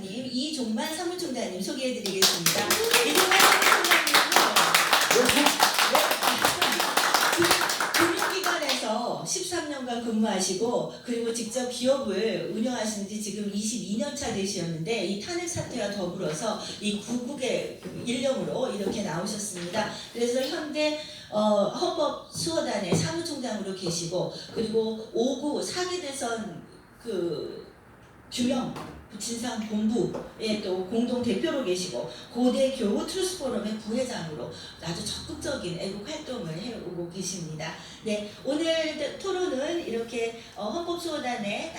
사무총장님, 이종만 사무총장님 소개해드리겠습니다. 이종만 사무총장님은 금융기관에서 13년간 근무하시고 그리고 직접 기업을 운영하신 지 지금 22년 차 되셨는데 이 탄핵 사태와 더불어서 이 구국의 일령으로 이렇게 나오셨습니다. 그래서 현재 헌법수호단의 사무총장으로 계시고 그리고 5구 4기 대선 규명 진상본부의 또 공동 대표로 계시고 고대 교우 트루스포럼의 부회장으로 아주 적극적인 애국 활동을 해오고 계십니다. 네, 오늘 토론은 이렇게 헌법수호단의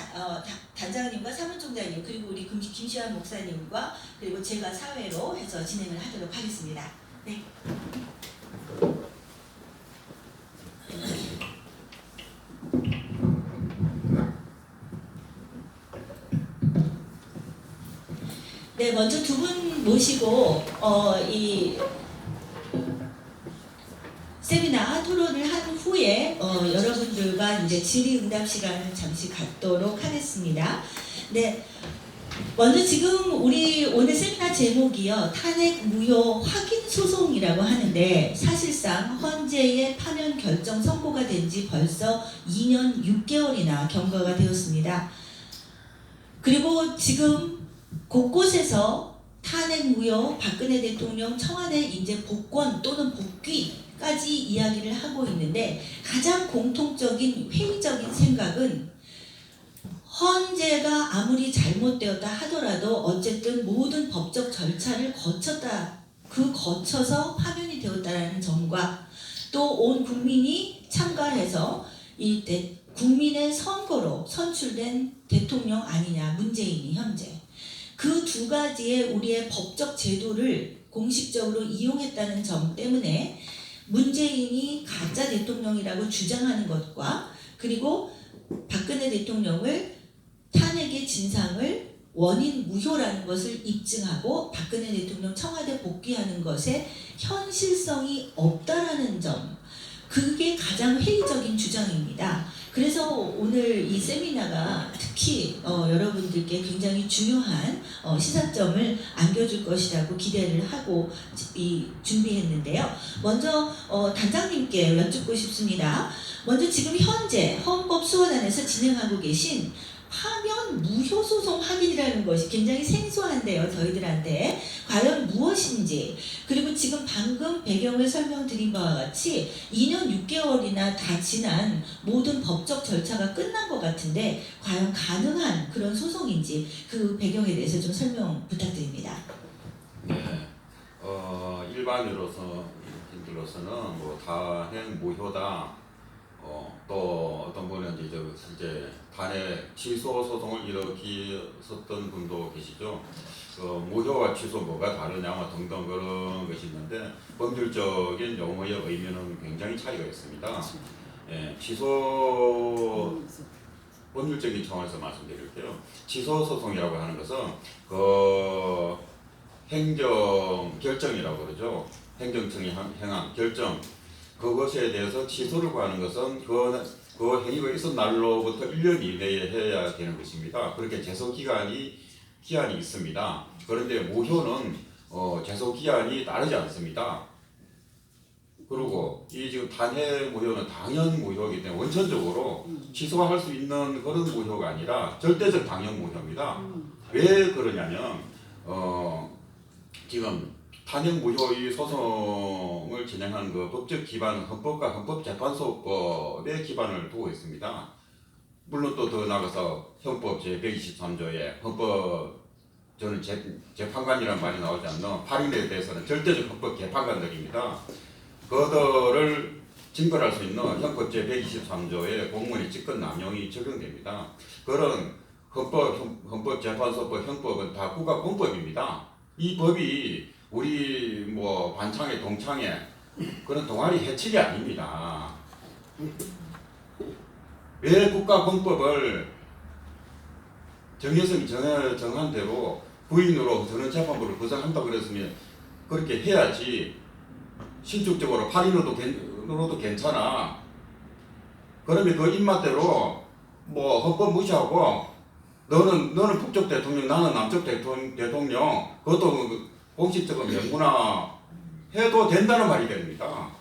단장님과 사무총장님 그리고 우리 김시환 목사님과 그리고 제가 사회로 해서 진행을 하도록 하겠습니다. 네. 네, 먼저 두 분 모시고 이 세미나 토론을 한 후에 여러분들과 이제 질의응답 시간을 잠시 갖도록 하겠습니다. 네, 먼저 지금 우리 오늘 세미나 제목이요 탄핵 무효 확인 소송이라고 하는데 사실상 헌재의 파면 결정 선고가 된 지 벌써 2년 6개월이나 경과가 되었습니다. 그리고 지금 곳곳에서 탄핵 무효 박근혜 대통령 청와대 이제 복권 또는 복귀까지 이야기를 하고 있는데 가장 공통적인 회의적인 생각은 헌재가 아무리 잘못되었다 하더라도 어쨌든 모든 법적 절차를 거쳐서 파면이 되었다는 점과 또 온 국민이 참가해서 국민의 선거로 선출된 대통령 아니냐 문재인이 현재 그 두 가지의 우리의 법적 제도를 공식적으로 이용했다는 점 때문에 문재인이 가짜 대통령이라고 주장하는 것과 그리고 박근혜 대통령을 탄핵의 진상을 원인 무효라는 것을 입증하고 박근혜 대통령 청와대 복귀하는 것에 현실성이 없다라는 점 그게 가장 회의적인 주장입니다. 그래서 오늘 이 세미나가 특히 여러분들께 굉장히 중요한 시사점을 안겨줄 것이라고 기대를 하고 준비했는데요. 먼저 단장님께 여쭙고 싶습니다. 먼저 지금 현재 헌법수호단에서 진행하고 계신 파면 무효 소송 확인이라는 것이 굉장히 생소한데요. 저희들한테 과연 무엇인지 그리고 지금 방금 배경을 설명드린 바와 같이 2년 6개월이나 다 지난 모든 법적 절차가 끝난 것 같은데 과연 가능한 그런 소송인지 그 배경에 대해서 좀 설명 부탁드립니다. 네, 일반인으로서는 뭐 탄핵 무효다. 또 어떤 분은 이제 실제 탄핵 취소 소송을 일으켰었던 분도 계시죠. 무효와 취소 뭐가 다르냐 뭐 등등 그런 것이 있는데 법률적인 용어의 의미는 굉장히 차이가 있습니다. 예, 취소 법률적인 차원에서 말씀드릴게요. 취소 소송이라고 하는 것은 행정 결정이라고 그러죠. 행정청이 행한 결정. 그것에 대해서 취소를 구하는 것은 그 행위가 있은 날로부터 1년 이내에 해야 되는 것입니다. 그렇게 제소기한이 있습니다. 그런데 무효는 제소기한이 따르지 않습니다. 그리고 이 지금 탄핵 무효는 당연 무효이기 때문에 원천적으로 취소할 수 있는 그런 무효가 아니라 절대적 당연 무효입니다. 왜 그러냐면 지금 탄핵 무효의 소송을 진행하는 그 법적 기반은 헌법과 헌법재판소법에 기반을 두고 있습니다. 물론 또 더 나가서 헌법 제123조에 저는 재판관이라는 말이 나오지 않는 발인에 대해서는 절대적 헌법 재판관들입니다. 그들을 징벌할 수 있는 헌법 제123조에 공무원의 직권 남용이 적용됩니다. 그런 헌법재판소법, 형법은 다 국가공법입니다. 이 법이 우리 뭐 반창회 동창회 그런 동아리 해책이 아닙니다. 왜 국가공법을 정한 대로 부인으로 저는 재판부를 구성한다고 그랬으면 그렇게 해야지. 신축적으로 8인으로도 괜찮아. 그러면 그 입맛대로 뭐 헌법 무시하고 너는 북쪽 대통령, 나는 남쪽 대통령, 그것도 공식적으로 명문화 해도 된다는 말이 됩니다.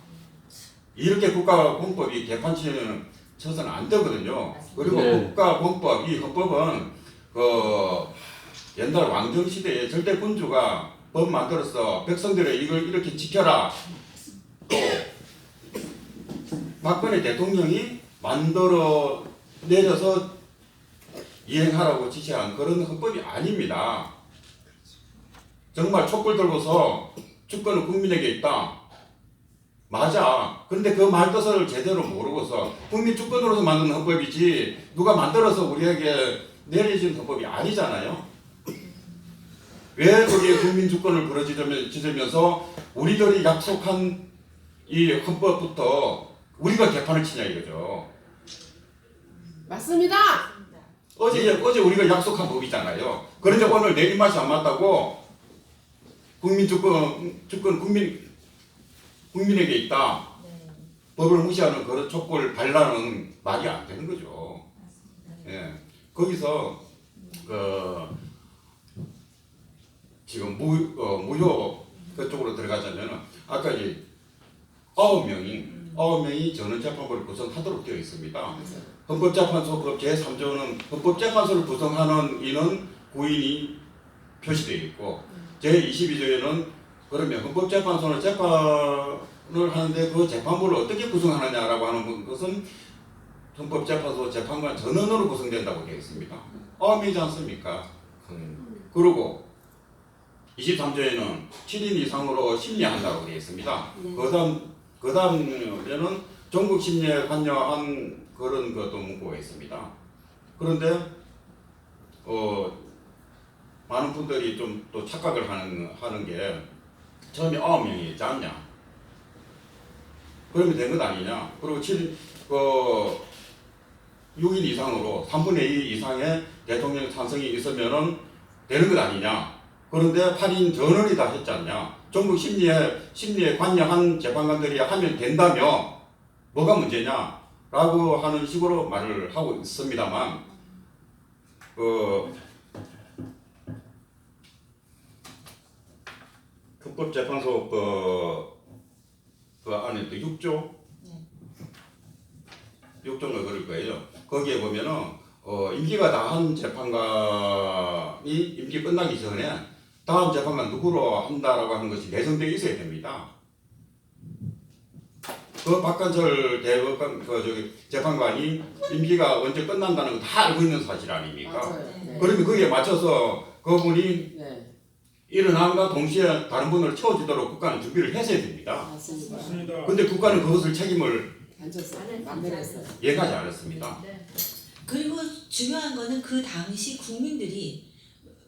이렇게 국가공법이 개판치는 쳐서는 안 되거든요. 그리고 네. 국가공법, 이 헌법은 그 옛날 왕정 시대에 절대 군주가 법 만들어서 백성들의 이걸 이렇게 지켜라. 또 박근혜 대통령이 만들어 내려서 이행하라고 지시한 그런 헌법이 아닙니다. 정말 촛불 들고서 주권은 국민에게 있다. 맞아. 그런데 그 말 뜻을 제대로 모르고서 국민 주권으로서 만든 헌법이지 누가 만들어서 우리에게 내려진 헌법이 아니잖아요. 왜 거기에 국민 주권을 부러지면서 우리들이 약속한 이 헌법부터 우리가 개판을 치냐 이거죠. 맞습니다. 어제 우리가 약속한 법이잖아요. 그런데 오늘 내 입맛이 안 맞다고 국민 주권 국민에게 있다. 법을 무시하는 그런 촛불 반란은 말이 안 되는 거죠. 예. 거기서 지금 무효 그쪽으로 들어가자면 아까 이 9명이 전원재판부를 구성하도록 되어 있습니다. 헌법재판소 제3조는 헌법재판소를 구성하는 인원 9인이 표시되어 있고 제22조에는 그러면 헌법재판소는 재판을 하는데 그 재판부를 어떻게 구성하느냐라고 하는 것은 헌법재판소 재판관 전원으로 구성된다고 되어 있습니다. 9명이지 않습니까? 그리고 23조에는 7인 이상으로 심리한다고 되어 있습니다. 그 다음에는 전국 심리에 관여한 그런 것도 문구가 있습니다. 그런데 많은 분들이 좀 또 착각을 하는 게 처음에 9명이 있지 않냐? 그러면 된 것 아니냐? 그리고 6인 이상으로 3분의 2 이상의 대통령 찬성이 있으면은 되는 것 아니냐? 그런데 8인 전원이 다 했지 않냐? 전국 심리에 관여한 재판관들이 하면 된다며 뭐가 문제냐? 라고 하는 식으로 말을 하고 있습니다만 헌법재판소 그 안에 또 6조가 그럴 거예요. 거기에 보면은 임기가 다 한 재판관이 임기 끝나기 전에 다음 재판관 누구로 한다라고 하는 것이 내정되어 있어야 됩니다. 그 박관철 대법관 재판관이 임기가 언제 끝난다는 거 다 알고 있는 사실 아닙니까? 맞아요. 네. 그러면 거기에 맞춰서 그분이 네. 일어남과 동시에 다른 분을 채워주도록 국가는 준비를 했어야 됩니다. 맞습니다. 근데 국가는 그것을 책임을 던졌어요. 만들었어요. 예가지 않았습니다. 그리고 중요한 거는 그 당시 국민들이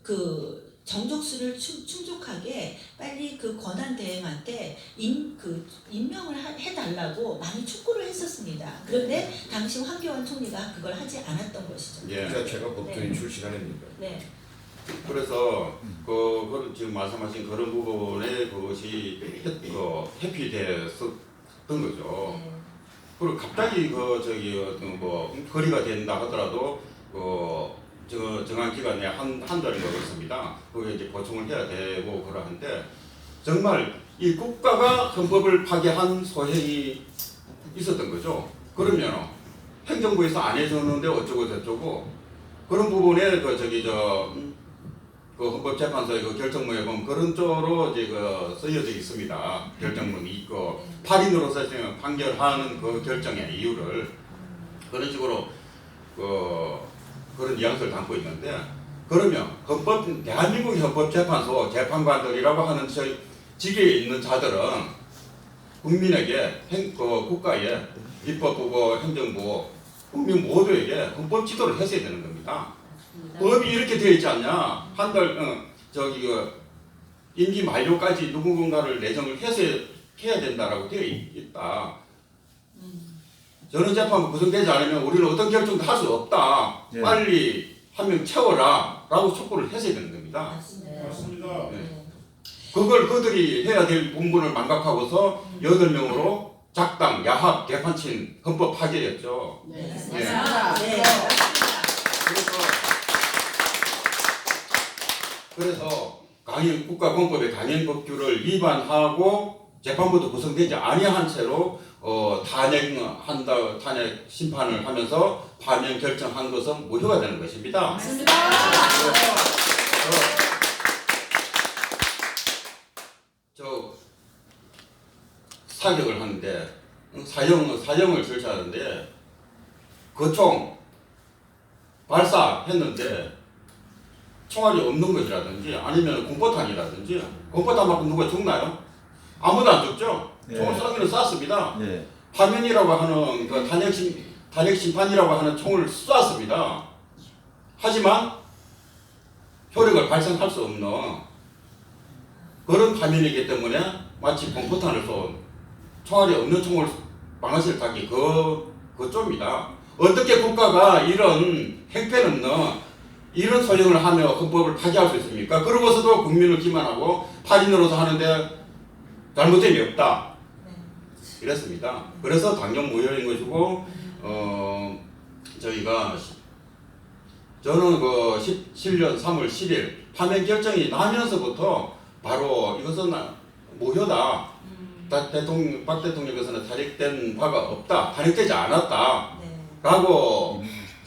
그 정족수를 충족하게 빨리 그 권한 대행한테 임명을 해달라고 많이 촉구를 했었습니다. 그런데 당시 황교안 총리가 그걸 하지 않았던 것이죠. 예. 그 자체가 법조인 출신 아닙니까? 네. 그래서 그 지금 말씀하신 그런 부분에 그것이 회피됐었던 거죠. 네. 그리고 갑자기 거리가 된다 하더라도 정한 기간에 한 달이 넘었습니다. 그게 이제 보충을 해야 되고 그러한데 정말 이 국가가 헌법을 파괴한 소행이 있었던 거죠. 그러면 행정부에서 안 해줬는데 어쩌고 저쩌고 그런 부분에 그 헌법재판소의 그 결정문에 보면 그런 쪽으로 이제 쓰여져 있습니다. 결정문이 있고 8인으로서 판결하는 그 결정의 이유를 그런 식으로 그런 뉘앙스를 담고 있는데 그러면 대한민국 헌법재판소 재판관들이라고 하는 직위에 있는 자들은 국민에게 국가에 입법부고 행정부 국민 모두에게 헌법 지도를 했어야 되는 겁니다. 법이 이렇게 되어 있지 않냐? 한 달 임기 만료까지 누군가를 내정을 해야 된다라고 되어 있다. 전원재판부 구성되지 않으면 우리는 어떤 결정도 할 수 없다. 네. 빨리 한 명 채워라. 라고 촉구를 했어야 되는 겁니다. 맞습니다. 네. 그걸 그들이 해야 될 본분을 망각하고서 8명으로 작당, 야합, 개판친 헌법 파괴였죠. 네. 네. 맞습니다. 네. 그래서 그래서 국가공법의 강행법규를 위반하고 재판부도 구성되지 아니한 채로 탄핵 심판을 하면서 파면 결정한 것은 무효가 되는 것입니다. 맞습니다. 저 사격을 하는데 사형을 절차하는데 그 총 발사했는데 총알이 없는 것이라든지 아니면 공포탄이라든지 공포탄 맞고 누가 죽나요? 아무도 안 죽죠. 총을 쏘기는 쐈습니다. 예. 파면이라고 하는 그 탄핵 심판이라고 하는 총을 쐈습니다. 하지만 효력을 발생할 수 없는 그런 파면이기 때문에 마치 공포탄을 쏜 총알이 없는 총을 방아쇠를 타기 그쪽입니다. 어떻게 국가가 이런 행패는 이런 소형을 하며 헌법을 파기할 수 있습니까? 그러고서도 국민을 기만하고 8인으로서 하는데 잘못됨이 없다. 이랬습니다. 그래서 당연 무효인 것이고 저는 그 17년 3월 10일 파면 결정이 나면서부터 바로 이것은 무효다. 박 대통령께서는 탄핵된 바가 없다. 탄핵되지 않았다. 라고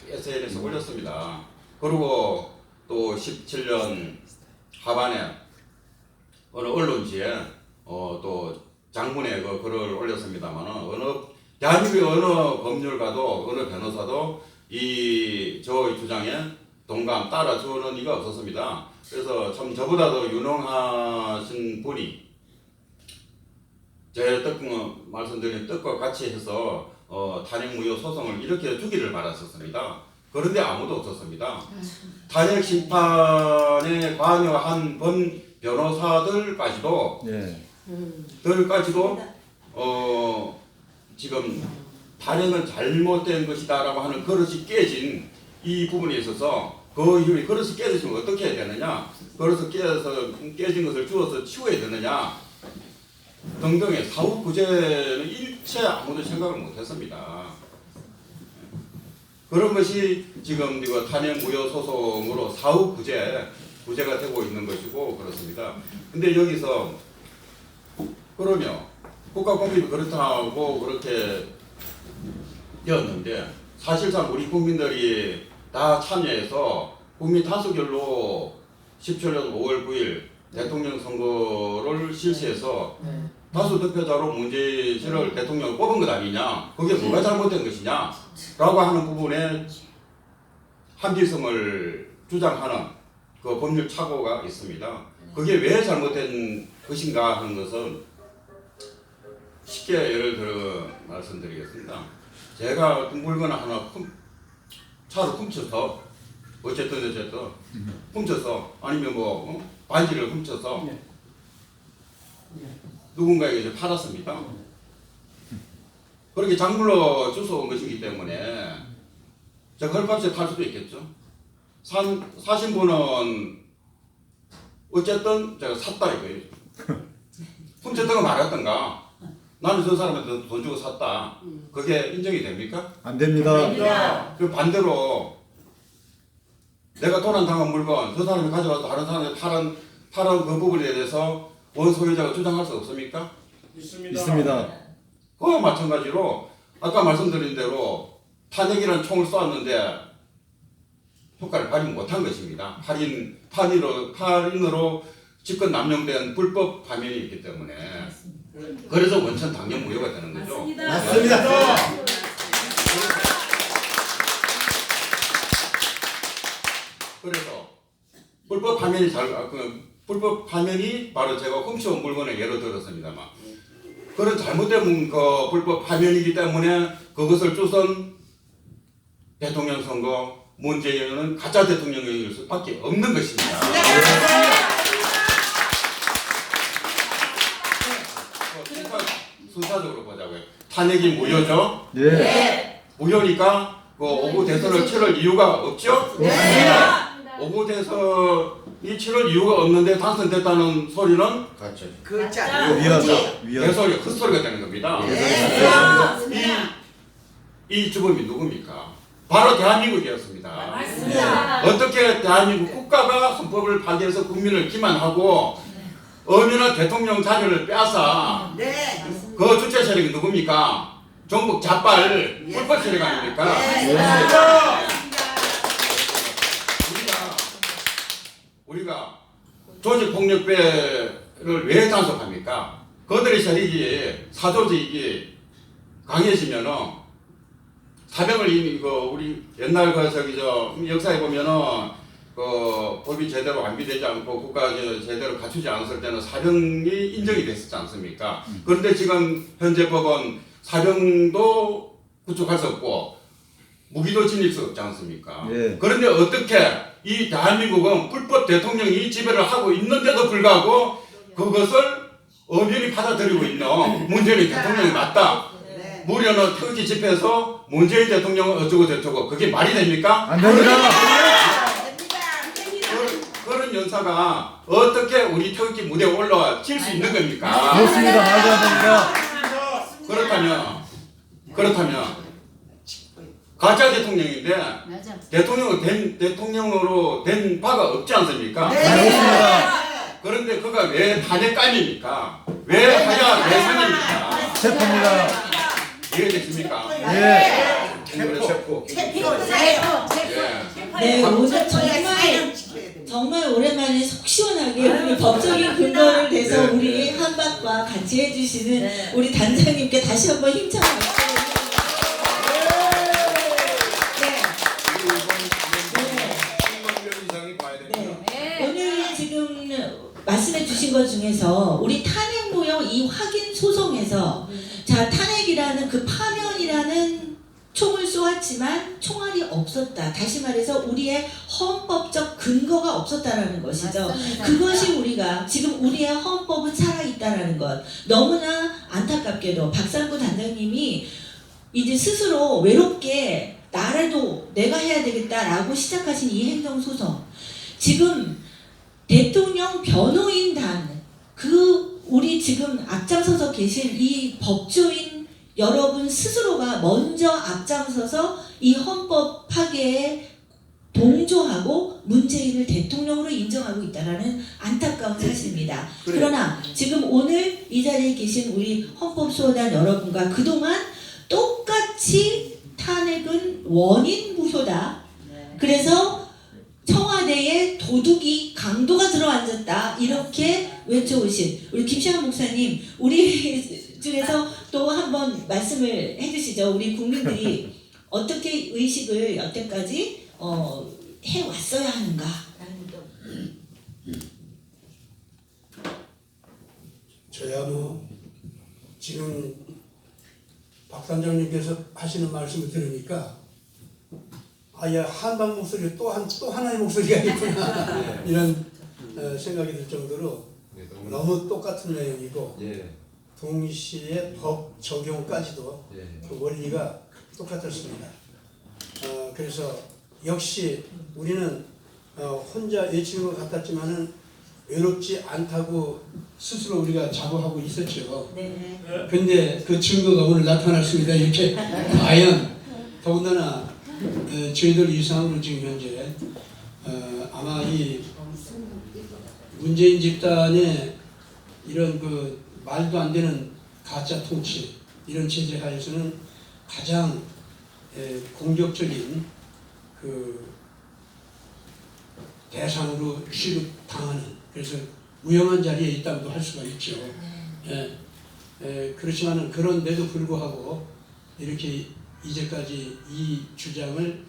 SNS에 올렸습니다. 그리고 또 17년 하반에 어느 언론지에 또 장문의 그 글을 올렸습니다만 대한민국의 어느 법률가도 어느 변호사도 저 주장에 동감 따라주는 이가 없었습니다. 그래서 참 저보다도 유능하신 분이 제 말씀드린 뜻과 같이 해서 탄핵 무효 소송을 이렇게 주기를 바랐었습니다. 그런데 아무도 없었습니다. 탄핵 심판에 관여한 본 변호사들까지도 지금 탄핵은 잘못된 것이다라고 하는 그릇이 깨진 이 부분에 있어서 그 이후에 그릇이 깨졌으면 어떻게 해야 되느냐, 그릇이 깨진 것을 주워서 치워야 되느냐 등등의 사후 구제는 일체 아무도 생각을 못했습니다. 그런 것이 지금 이거 탄핵 무효 소송으로 사후 구제가 되고 있는 것이고 그렇습니다. 근데 여기서 그러면 국가공법이 그렇다고 그렇게 되었는데 사실상 우리 국민들이 다 참여해서 국민 다수결로 17년 5월 9일 대통령 선거를 실시해서 다수 득표자로 문재인을 대통령을 뽑은 것 아니냐, 그게 뭐가 잘못된 것이냐 라고 하는 부분에 합리성을 주장하는 그 법률 착오가 있습니다. 그게 왜 잘못된 것인가 하는 것은 쉽게 예를 들어 말씀드리겠습니다. 제가 어떤 물건을 하나 차로 훔쳐서 어쨌든 훔쳐서 아니면 반지를 훔쳐서 누군가에게 이제 팔았습니다. 그렇게 작물로 주워온 것이기 때문에 제가 헐값에 팔 수도 있겠죠. 사신 분은 어쨌든 제가 샀다 이거예요. 훔쳤던 거 말았던가 나는 저 사람한테 돈 주고 샀다. 그게 인정이 됩니까? 안 됩니다. 그 반대로 내가 도난 당한 물건 저 사람이 가져와서 다른 사람한테 팔은 그 부분에 대해서 원소유자가 주장할 수 없습니까? 있습니다. 그와 마찬가지로 아까 말씀드린 대로 탄핵이라는 총을 쏘았는데 효과를 발휘 못한 것입니다. 8인으로 집권 남용된 불법 파면이 있기 때문에 그래서 원천 당연 무효가 되는 거죠. 맞습니다. 그래서 불법 파면이 바로 제가 훔쳐온 물건을 예로 들었습니다만 그런 잘못된 그 불법 파면이기 때문에 그것을 주선 대통령 선거 문재인은 가짜 대통령일 수밖에 없는 것입니다. 순차적으로 보자고요. 탄핵이 무효죠? 네. 무효니까 그 오구 대선을 치를 이유가 없죠? 오구 대선이 치를 이유가 없는데 당선됐다는 소리는 위헌. 개소리, 헛소리가 되는 겁니다. 이 주범이 누굽니까? 바로 대한민국이었습니다. 맞습니다. 어떻게 대한민국 국가가 헌법을 파기해서 국민을 기만하고 어느 대통령 자리를 빼앗아 네. 그 주체 세력이 누굽니까? 전국 자빨 불법 세력 아닙니까? 우리가 조직폭력배를 왜 단속합니까? 그들의 세력이 사조직이 강해지면은 사병을 이미 우리 옛날 역사에 보면은 법이 제대로 완비되지 않고 국가 제대로 갖추지 않았을 때는 사병이 인정이 됐었지 않습니까? 그런데 지금 현재 법은 사병도 구축할 수 없고 무기도 지닐 수 없지 않습니까? 예. 그런데 어떻게 이 대한민국은 불법 대통령이 지배를 하고 있는데도 불구하고 그것을 엄연히 받아들이고 있는 문재인 대통령이 맞다. 네. 무려는 태극기 집회에서 문재인 대통령은 어쩌고 저쩌고 그게 말이 됩니까? 안 됩니다. 그런 연사가 어떻게 우리 태극기 무대에 올라와 칠 수 있는 겁니까? 그렇습니다. 말도 안 됩니다. 그렇다면 가짜 대통령인데 대통령으로 된 바가 없지 않습니까? 그렇습니다. 그런데 그가 왜 탄핵감입니까? 왜 하야 외상입니까? 체포입니다. 이해되십니까? 예. 체포. 네, 오늘 정말 오랜만에 속 시원하게 우리 법적인 근거를 대서 우리 한박과 같이 해주시는 우리 단장님께 다시 한번 힘찬 박수. 오늘 지금 말씀해 주신 것 중에서 우리 탄핵 모형 이 확인 소송에서 자 탄핵이라는 그 파면이라는 총을 쏘았지만 총알이 없었다. 다시 말해서 우리의 헌법적 근거가 없었다라는 것이죠. 그것이 우리가 지금 우리의 헌법은 살아있다라는 것. 너무나 안타깝게도 박상구 단장님이 이제 스스로 외롭게 나라도 내가 해야 되겠다라고 시작하신 이 행정소송. 지금 대통령 변호인단 우리 지금 앞장서서 계신 이 법조인 여러분 스스로가 먼저 앞장서서 이 헌법 파괴에 동조하고 문재인을 대통령으로 인정하고 있다는 안타까운 사실입니다. 그러나 지금 오늘 이 자리에 계신 우리 헌법소원단 여러분과 그동안 똑같이 탄핵은 원인 무효다. 그래서 청와대에 도둑이 강도가 들어앉았다 이렇게 외쳐오신 우리 김시환 목사님 우리 중에서 또 한번 말씀을 해주시죠. 우리 국민들이 어떻게 의식을 여태까지 해왔어야 하는가라는 거. 저야 지금 박 단장님께서 하시는 말씀을 들으니까 아예 한방 목소리 또 하나의 목소리가 있구나 이런 생각이 들 정도로 너무 똑같은 내용이고 동시에 법 적용까지도 그 원리가 똑같았습니다. 그래서 역시 우리는 혼자 외치는 것 같았지만은 외롭지 않다고 스스로 우리가 자부하고 있었죠. 근데 그 증거가 오늘 나타났습니다. 이렇게 과연 더군다나 저희들 이상으로 지금 현재 아마 이 문재인 집단의 이런 그 말도 안 되는 가짜 통치 이런 체제 하에서는 가장 공격적인 그 대상으로 취급당하는 그래서 위험한 자리에 있다고도 할 수가 있죠. 그렇지만은 그런데도 불구하고 이렇게 이제까지 이 주장을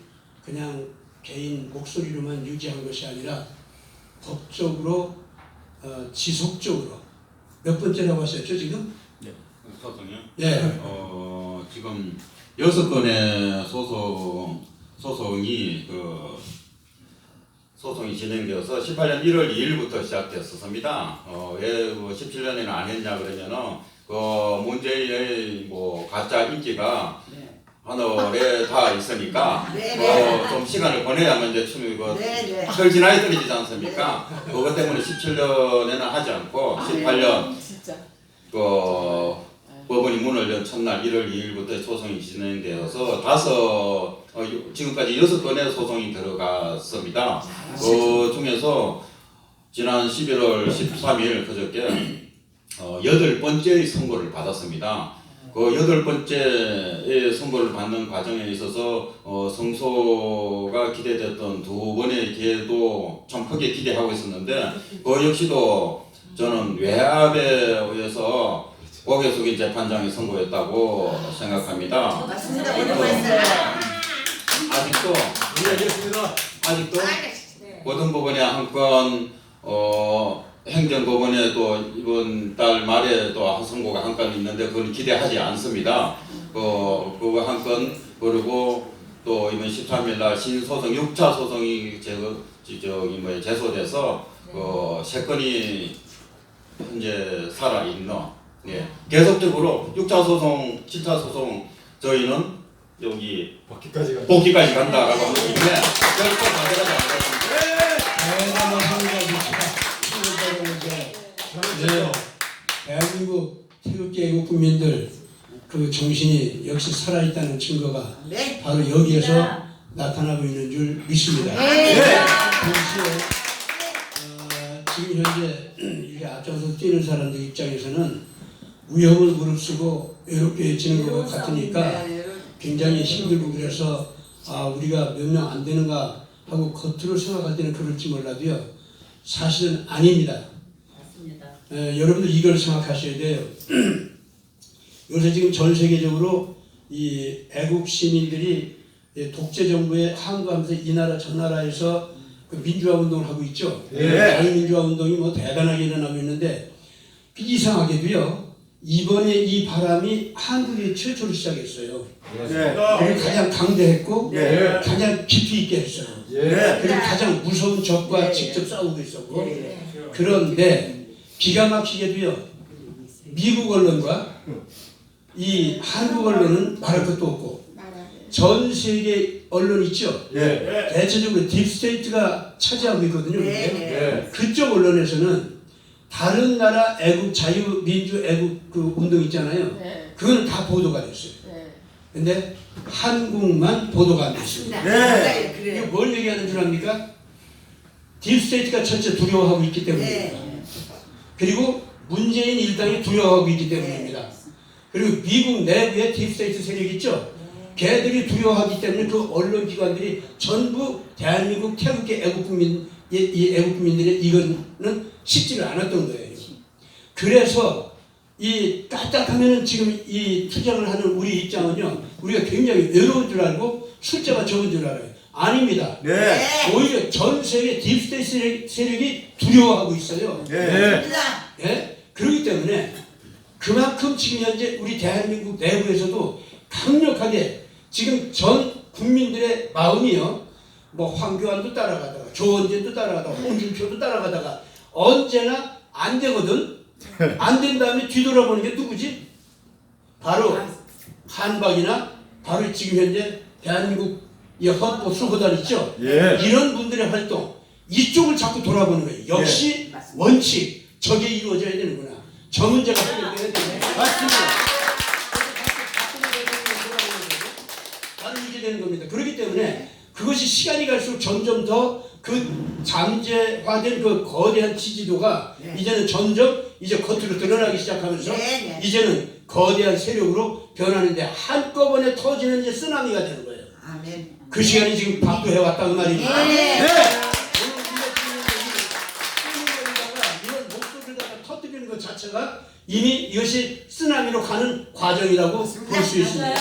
그냥 개인 목소리로만 유지한 것이 아니라 법적으로 지속적으로 몇 번째라고 하셨죠 지금? 소송이요? 예. 지금 6건의 소송이 진행되어서 18년 1월 2일부터 시작됐었습니다. 왜 17년에는 안 했냐 그러면은 문재인의 가짜 인기가 하늘에 다 있으니까 좀 시간을 보내야만 이제 철진하게 떨어지지 않습니까? 그것 때문에 17년에는 하지 않고 18년 법원이 문을 연 첫날 1월 2일부터 소송이 진행되어서 지금까지 6건의 소송이 들어갔습니다. 그 중에서 지난 11월 13일 그저께 8번째의 선고를 받았습니다. 그 8번째의 선고를 받는 과정에 있어서 성소가 기대됐던 2번의 기회도 참 크게 기대하고 있었는데 그 역시도 저는 외압에 의해서 고개 숙인 재판장이 선고했다고 생각합니다. 맞습니다. 오늘 말씀. 아직도 고등법원에 한 건, 행정법원에 또 이번 달 말에 또 선고가 한 건 있는데 그건 기대하지 않습니다. 그거 한 건, 그리고 또 이번 13일 날 신소송 6차 소송이 제소돼서 3건이 현재 살아있는, 예. 계속적으로 6차 소송, 7차 소송 저희는 여기 복귀까지 간다라고 하기 때문에 결코 가져가지 않겠습니다. 대단한 성의가 있습니다. 네, 대한민국 태극기 애국 국민들 그 정신이 역시 살아있다는 증거가 네. 바로 여기에서 나타나고 있는 줄 믿습니다. 동시에 지금 현재 이렇게 앞장서 뛰는 사람들 입장에서는 위험을 무릅쓰고 외롭게 지는 것 같으니까 굉장히 힘들고 그래서 우리가 몇 명 안 되는가 하고 겉으로 생각할 때는 그럴지 몰라도요. 사실은 아닙니다. 여러분들 이걸 생각하셔야 돼요. 요새 지금 전 세계적으로 이 애국 시민들이 독재 정부에 항거하면서 이 나라 저 나라에서 그 민주화 운동을 하고 있죠. 자유민주화 운동이 뭐 대단하게 일어나고 있는데 이상하게도요. 이번에 이 바람이 한국에 최초로 시작했어요. 그리고 가장 강대했고 가장 깊이 있게 했어요. 그리고 가장 무서운 적과 직접 싸우고 있었고 그런데 기가 막히게도요. 미국 언론과 이 한국 언론은 말할 것도 없고 전 세계 언론 있죠. 대체적으로 딥스테이트가 차지하고 있거든요. 그쪽 언론에서는 다른 나라 애국 자유민주 애국 그 운동 있잖아요. 그건 다 보도가 됐어요. 근데 한국만 보도가 안 됐습니다. 이게 뭘 얘기하는 줄 압니까? 딥스테이트가 첫째 두려워하고 있기 때문입니다. 그리고 문재인 일당이 두려워하고 있기 때문입니다. 그리고 미국 내부에 딥스테이트 세력이 있죠. 걔들이 두려워하기 때문에 그 언론기관들이 전부 대한민국 태극기 애국국민 이 애국국민들의 이거는 쉽지를 않았던 거예요. 그래서 이 까딱하면은 지금 이 투쟁을 하는 우리 입장은요, 우리가 굉장히 외로운 줄 알고 숫자가 적은 줄 알아요. 아닙니다. 오히려 전 세계 딥스테이트 세력이 두려워하고 있어요. 그렇기 때문에 그만큼 지금 현재 우리 대한민국 내부에서도 강력하게 지금 전 국민들의 마음이요. 뭐 황교안도 따라가다가 조원진도 따라가다가 홍준표도 따라가다가 언제나 안 되거든. 안 된 다음에 뒤돌아보는 게 누구지? 바로 한박이나 바로 지금 현재 대한민국 이 헌법 수호단 있죠. 이런 분들의 활동 이쪽을 자꾸 돌아보는 거예요. 역시 원칙 저게 이루어져야 되는구나. 저 문제가 해결돼야 되네. 맞습니다. 바로 이게 되는 겁니다. 그렇기 때문에 그것이 시간이 갈수록 점점 더 그 잠재화된 그 거대한 지지도가 이제는 점점 이제 겉으로 드러나기 시작하면서 이제는 거대한 세력으로 변하는데 한꺼번에 터지는 이제 쓰나미가 되는 거예요. 그 시간이 지금 밥도해 왔다는 말입니다. 이런 목소리를 터뜨리는 것 자체가 이미 이것이 쓰나미로 가는 과정이라고 볼 수 있습니다.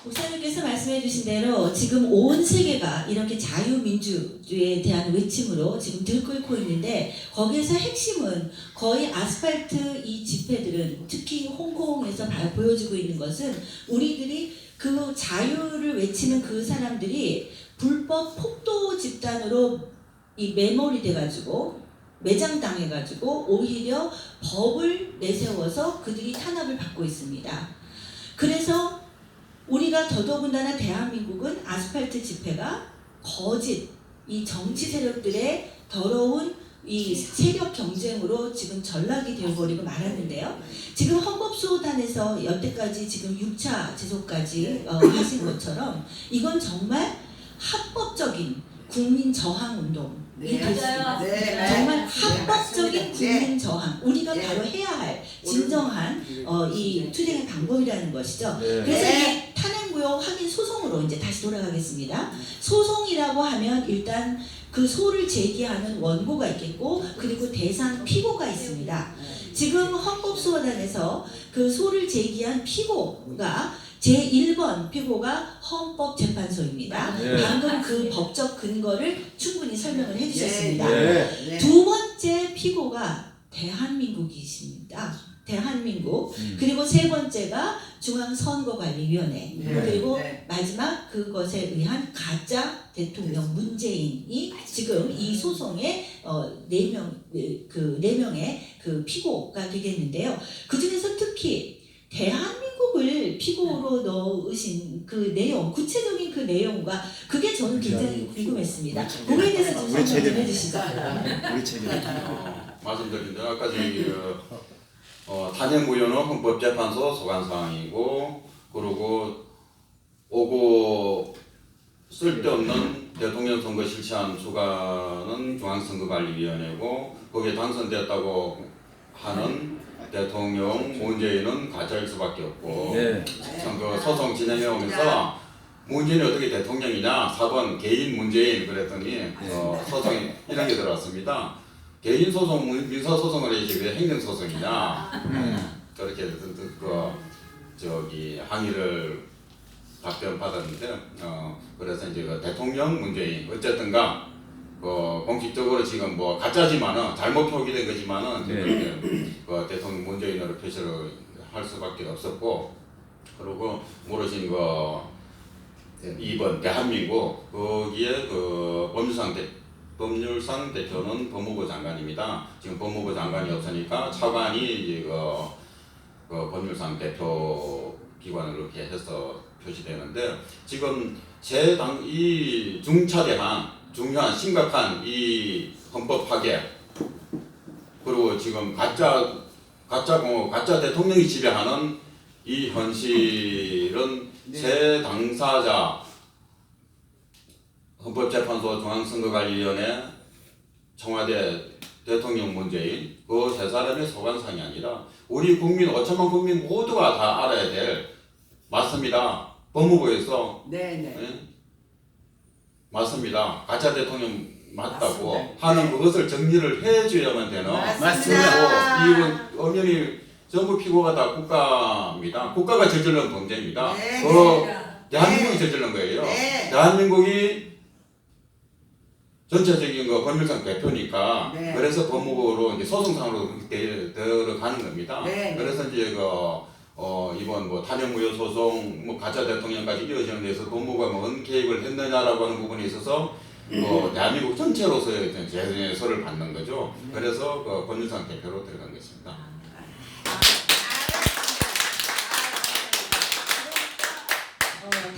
목사님께서 말씀해 주신 대로 지금 온 세계가 이렇게 자유민주주의에 대한 외침으로 지금 들끓고 있는데 거기에서 핵심은 거의 아스팔트 이 집회들은 특히 홍콩에서 보여주고 있는 것은 우리들이 그 자유를 외치는 그 사람들이 불법 폭도 집단으로 이 매몰이 돼가지고 매장당해가지고 오히려 법을 내세워서 그들이 탄압을 받고 있습니다. 그래서 우리가 더더군다나 대한민국은 아스팔트 집회가 거짓 이 정치 세력들의 더러운 이 세력 경쟁으로 지금 전락이 되어버리고 말았는데요. 지금 헌법수호단에서 여태까지 지금 6차 제소까지 하신 것처럼 이건 정말 합법적인 국민 저항 운동이 됐습니다. 정말 합법적인 국민 저항, 우리가 바로 해야 할 진정한 이 투쟁의 방법이라는 것이죠. 그래서 이 탄핵무효 확인 소송으로 이제 다시 돌아가겠습니다. 소송이라고 하면 일단 그 소를 제기하는 원고가 있겠고 그리고 대상 피고가 있습니다. 지금 헌법수호단에서 그 소를 제기한 피고가 제1번 피고가 헌법재판소입니다. 방금 그 법적 근거를 충분히 설명을 해주셨습니다. 두 번째 피고가 대한민국이십니다. 대한민국. 그리고 세 번째가 중앙선거관리위원회. 그리고 마지막 그것에 의한 가짜 대통령 문재인이 지금 이 소송의 네 명의 그 피고가 되겠는데요. 그 중에서 특히 대한민국을 피고로 넣으신 그 내용, 구체적인 그 내용과 그게 저는 굉장히 궁금했습니다. 그거에 대해서 좀 설명 좀 해주시죠. 말씀드린 대로 아까 저기 탄핵무효는 헌법재판소 소관사항이고 그리고 오고 쓸데없는 대통령 선거 실시한 주관은 중앙선거관리위원회고 거기에 당선됐다고 하는 대통령 문재인은 가짜일 수밖에 없고 참 그 소송 진행해 오면서 문재인이 어떻게 대통령이냐 4번 개인 문재인 그랬더니 소송이 이런 게 들어왔습니다. 개인 소송 민사 소송을 해야지 왜 행정 소송이냐 그렇게 저기 항의를 답변 받았는데 그래서 이제 그 대통령 문재인 어쨌든가 공식적으로 지금 뭐 가짜지만은 잘못 표기된 거지만은 그 대통령 문재인으로 표시를 할 수밖에 없었고 그리고 모르신 거 2번 대한민국 거기에 그 법률상 대표는 법무부 장관입니다. 지금 법무부 장관이 없으니까 차관이 이제 그 법률상 대표 기관을 그렇게 해서 표시되는데 지금 이 중차대한 중요한 심각한 이 헌법 파괴 그리고 지금 가짜 대통령이 지배하는 이 현실은 새 당사자 헌법재판소 중앙선거관리위원회 청와대 대통령 문재인 그 세 사람의 소관상이 아니라 우리 국민 5천만 국민 모두가 다 알아야 될 맞습니다. 법무부에서 맞습니다. 가짜 대통령 맞다고 하는 그것을 정리를 해줘야만 되는 맞습니다. 이건 엄연히 전부 피고가 다 국가입니다. 국가가 저지른 범죄입니다. 대한민국이 저지른 거예요. 대한민국이 전체적인 거 법률상 대표니까 그래서 법무부로 이제 소송상으로 들어가는 겁니다. 그래서 이제 이번 뭐 탄핵무효 소송 뭐 가짜 대통령까지 이어지는 데서 법무부가 뭔 개입을 했느냐라고 하는 부분에 있어서 대한민국 전체로서의 재소를 받는 거죠. 그래서 법률상 대표로 들어간 것입니다.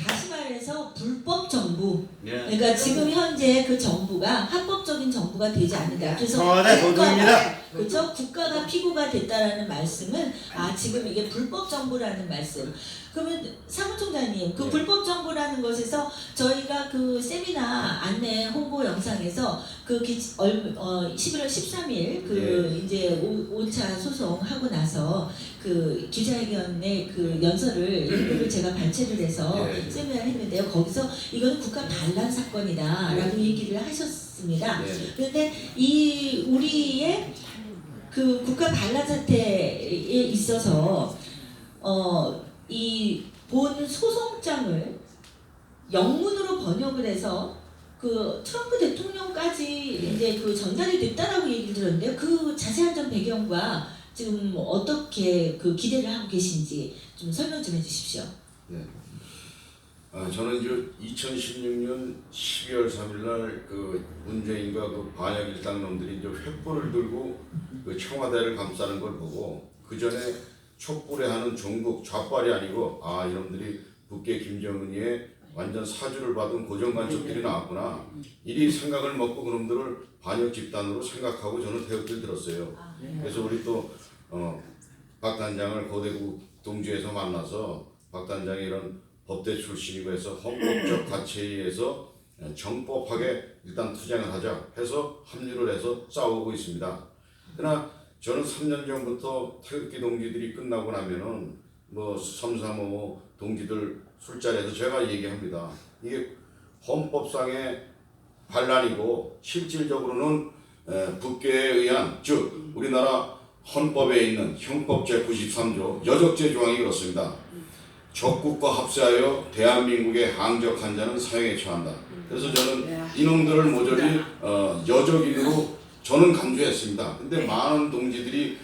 다시 말해서 불법 정부. 예. 그러니까 지금 현재 그 정부가 합법적인 정부가 되지 않는다. 그래서 청와대 보도입니다. 그렇죠? 국가가 피고가 됐다라는 말씀은 지금 이게 불법 정부라는 말씀. 그러면 사무총장님 그 불법 정부라는 것에서 저희가 그 세미나 안내 홍보 영상에서 그 11월 13일 이제 5차 소송 하고 나서 그 기자회견의 그 연설을 일부를 제가 발췌를 해서 세미나를 했는데요. 거기서 이거는 국가 반란 사건이다라고 얘기를 하셨습니다. 그런데 이 우리의 그 국가 반란 사태에 있어서 이 본 소송장을 영문으로 번역을 해서 그 트럼프 대통령까지 이제 그 전달이 됐다라고 얘기를 들었는데요. 그 자세한 점 배경과 지금 어떻게 그 기대를 하고 계신지 좀 설명 좀 해주십시오. 네. 저는 이제 2016년 12월 3일날 그 문재인과 그 반역 일당 놈들이 이제 횃불을 들고 그 청와대를 감싸는 걸 보고 그 전에 촛불에 하는 종북 좌빨이 아니고 이놈들이 북계 김정은이의 완전 사주를 받은 고정간첩들이 나왔구나. 이리 생각을 먹고 그놈들을 반역 집단으로 생각하고 저는 태극기를 들었어요. 그래서 우리 또 박 단장을 고대구 동주에서 만나서 박 단장이 이런 법대 출신이고 해서 헌법적 가치에 의해서 정법하게 일단 투쟁을 하자 해서 합류를 해서 싸우고 있습니다. 그러나 저는 3년 전부터 태극기 동지들이 끝나고 나면은 뭐 335 동지들 술자리에서 제가 얘기합니다. 이게 헌법상의 반란이고 실질적으로는 북계에 의한 즉 우리나라 헌법에 있는 형법 제93조 여적죄 조항이 그렇습니다. 적국과 합세하여 대한민국에 항적한 자는 사형에 처한다. 그래서 저는 이놈들을 모조리 여적인으로 저는 간주했습니다. 근데 많은 동지들이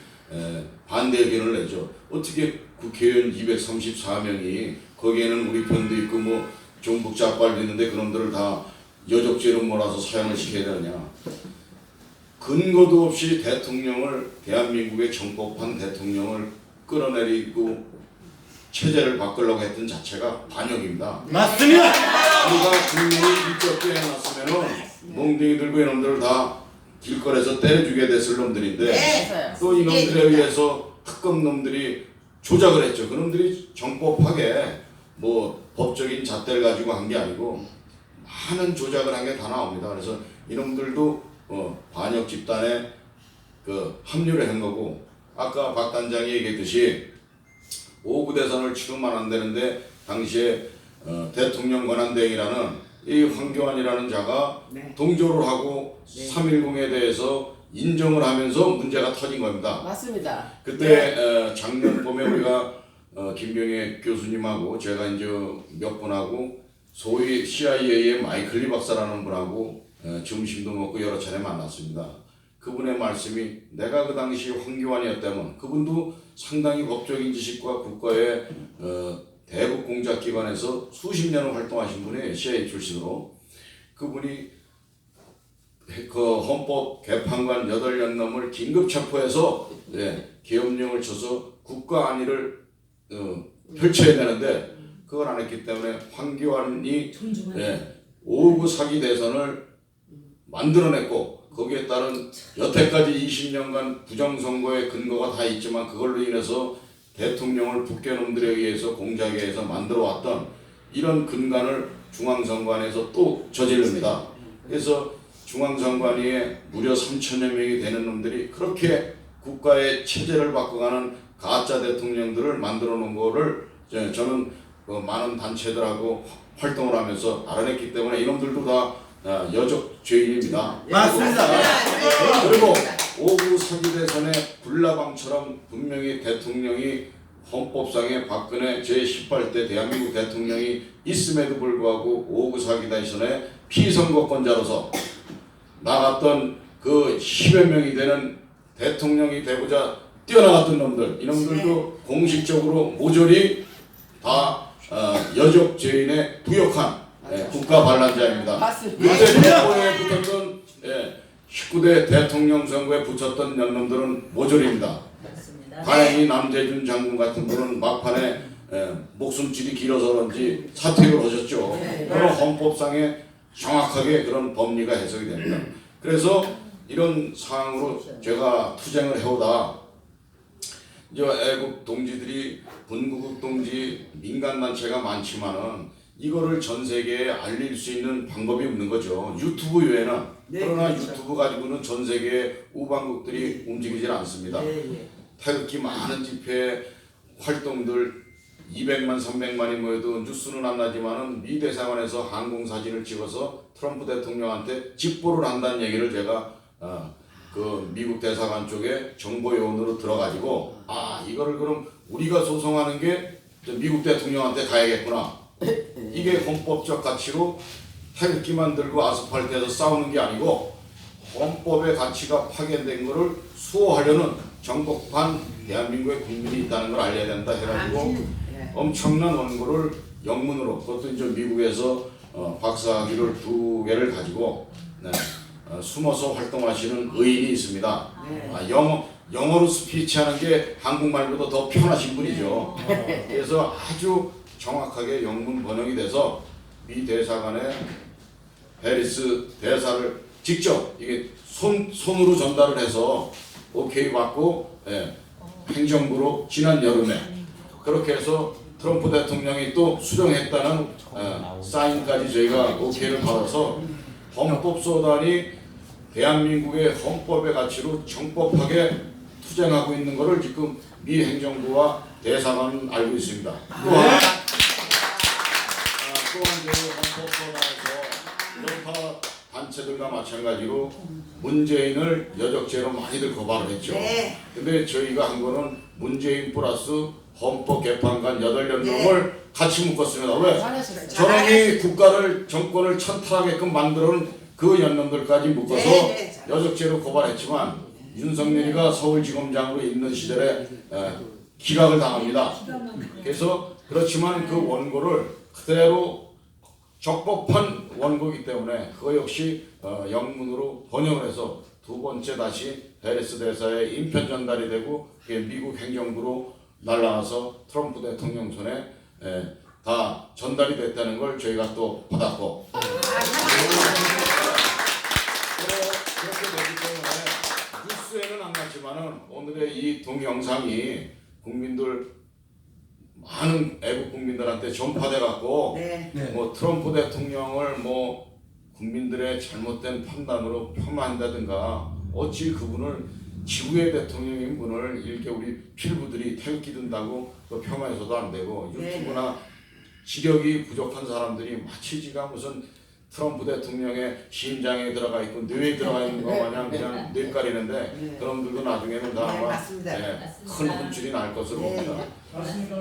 반대 의견을 내죠. 어떻게 국회의원 234명이 거기에는 우리 편도 있고 뭐 종북 좌빨도 있는데 그놈들을 다 여적죄로 몰아서 사형을 시켜야 되느냐. 근거도 없이 대통령을 대한민국의 정법한 대통령을 끌어내리고 체제를 바꾸려고 했던 자체가 반역입니다. 맞습니다. 우리가 국민이 입적게 해놨으면은 몽둥이 들고 이놈들을 다 길거리에서 때려주게 됐을 놈들인데 또 이놈들에 의해서 특검 놈들이 조작을 했죠. 그놈들이 정법하게 뭐 법적인 잣대를 가지고 한 게 아니고 많은 조작을 한 게 다 나옵니다. 그래서 이놈들도 반역 집단에 합류를 한 거고 아까 박 단장이 얘기했듯이 5구 대선을 치르면 안 되는데 당시에 대통령 권한대행이라는 이 황교안이라는 자가 동조를 하고 3.10에 대해서 인정을 하면서 문제가 터진 겁니다. 맞습니다. 그때 작년 봄에 우리가 김병애 교수님하고 제가 이제 몇 분하고 소위 CIA의 마이클 리 박사라는 분하고 점심도 먹고 여러 차례 만났습니다. 그분의 말씀이 내가 그 당시 황교안이었다면 그분도 상당히 법적인 지식과 국가의 대북 공작 기관에서 수십 년을 활동하신 분이에요. CIA 출신으로. 그분이 그 헌법 개판관 8년 넘을 긴급 체포해서 계엄령을 쳐서 국가 안위를 펼쳐야 되는데 그걸 안 했기 때문에 황교안이 5.19 사기 대선을 만들어냈고 거기에 따른 여태까지 20년간 부정선거의 근거가 다 있지만 그걸로 인해서 대통령을 북괴놈들에 의해서 공작에 의해서 만들어왔던 이런 근간을 중앙선관위에서 또 저지릅니다. 그래서 중앙선관위에 무려 3천여 명이 되는 놈들이 그렇게 국가의 체제를 바꿔가는 가짜 대통령들을 만들어 놓은 거를 저는 많은 단체들하고 활동을 하면서 알아냈기 때문에 이놈들도 다 여적 죄인입니다. 맞습니다. 그리고 5.19 사기 대선의 불나방처럼 분명히 대통령이 헌법상의 박근혜 제18대 대한민국 대통령이 있음에도 불구하고 5.19 사기 대선의 피선거권자로서 나갔던 그 10여 명이 되는 대통령이 되고자 뛰어나갔던 놈들 이놈들도 공식적으로 모조리 다 여적 죄인에 부역한 국가 반란자입니다. 맞습니다. 그때 정권에 붙었던 19대 대통령 선거에 붙였던 년놈들은 모조리입니다. 다행히 남재준 장군 같은 분은 막판에 목숨줄이 길어서 그런지 사퇴를 하셨죠. 그런 헌법상에 정확하게 그런 법리가 해석이 됩니다. 그래서 이런 상황으로 제가 투쟁을 해오다 이제 애국 동지들이 분구국 동지 민간단체가 많지만은 이거를 전 세계에 알릴 수 있는 방법이 없는 거죠. 유튜브 외에는. 그러나 유튜브 가지고는 전 세계 우방국들이 움직이질 않습니다. 태극기 많은 집회 활동들 200만 300만이 모여도 뉴스는 안 나지만은 미 대사관에서 항공사진을 찍어서 트럼프 대통령한테 직보를 한다는 얘기를 제가 그 미국 대사관 쪽에 정보 요원으로 들어가지고 이거를 그럼 우리가 소송하는 게 미국 대통령한테 가야겠구나. 이게 헌법적 가치로 태극기만 들고 아스팔트에서 싸우는 게 아니고 헌법의 가치가 파괴된 거를 수호하려는 정복한 대한민국의 국민이 있다는 걸 알려야 된다 해가지고 엄청난 원고를 영문으로 그것도 이제 미국에서 박사학위를 2개를 가지고 숨어서 활동하시는 의인이 있습니다. 영어로 스피치하는 게 한국말보다 더 편하신 분이죠. 그래서 아주 정확하게 영문 번역이 돼서 미 대사관에 해리스 대사를 직접 이게 손으로 전달을 해서 오케이 받고 행정부로 지난 여름에 그렇게 해서 트럼프 대통령이 또 수정했다는 사인까지 저희가 오케이를 받아서 헌법소단이 대한민국의 헌법의 가치로 정법하게 투쟁하고 있는 것을 지금 미 행정부와 대사관은 알고 있습니다. 또한 저희 헌법소단에서 여타 단체들과 마찬가지로 문재인을 여적죄로 많이들 고발을 했죠. 근데 저희가 한 거는 문재인 플러스 헌법 개판관 8년놈을 같이 묶었습니다. 왜? 저놈이 국가를 정권을 천탈하게끔 만들어놓은 그 연놈들까지 묶어서 여적죄로 고발했지만 윤석열이가 서울지검장으로 있는 시절에 기각을 당합니다. 그래서 그렇지만 그 원고를 그대로 적법한 원고이기 때문에 그거 역시 영문으로 번역을 해서 두 번째 다시 해리스 대사의 인편 전달이 되고 그게 미국 행정부로 날아가서 트럼프 대통령 손에 다 전달이 됐다는 걸 저희가 또 받았고 그렇게 되기 때문에 뉴스에는 안 갔지만은 오늘의 이 동영상이 국민들 많은 애국 국민들한테 전파돼 갖고 뭐 트럼프 대통령을 뭐 국민들의 잘못된 판단으로 폄하한다든가 어찌 그분을 지구의 대통령인 분을 이렇게 우리 필부들이 태극기 든다고 폄하해서도 안 되고 유튜브나 지력이 부족한 사람들이 마치 지가 무슨 트럼프 대통령의 심장에 들어가 있고 뇌에 들어가 있는 거 마냥 그냥 뇌가리는데 그런 분들도 나중에는 다 아마 큰 혼쭐이 날 것으로 봅니다. 맞습니다.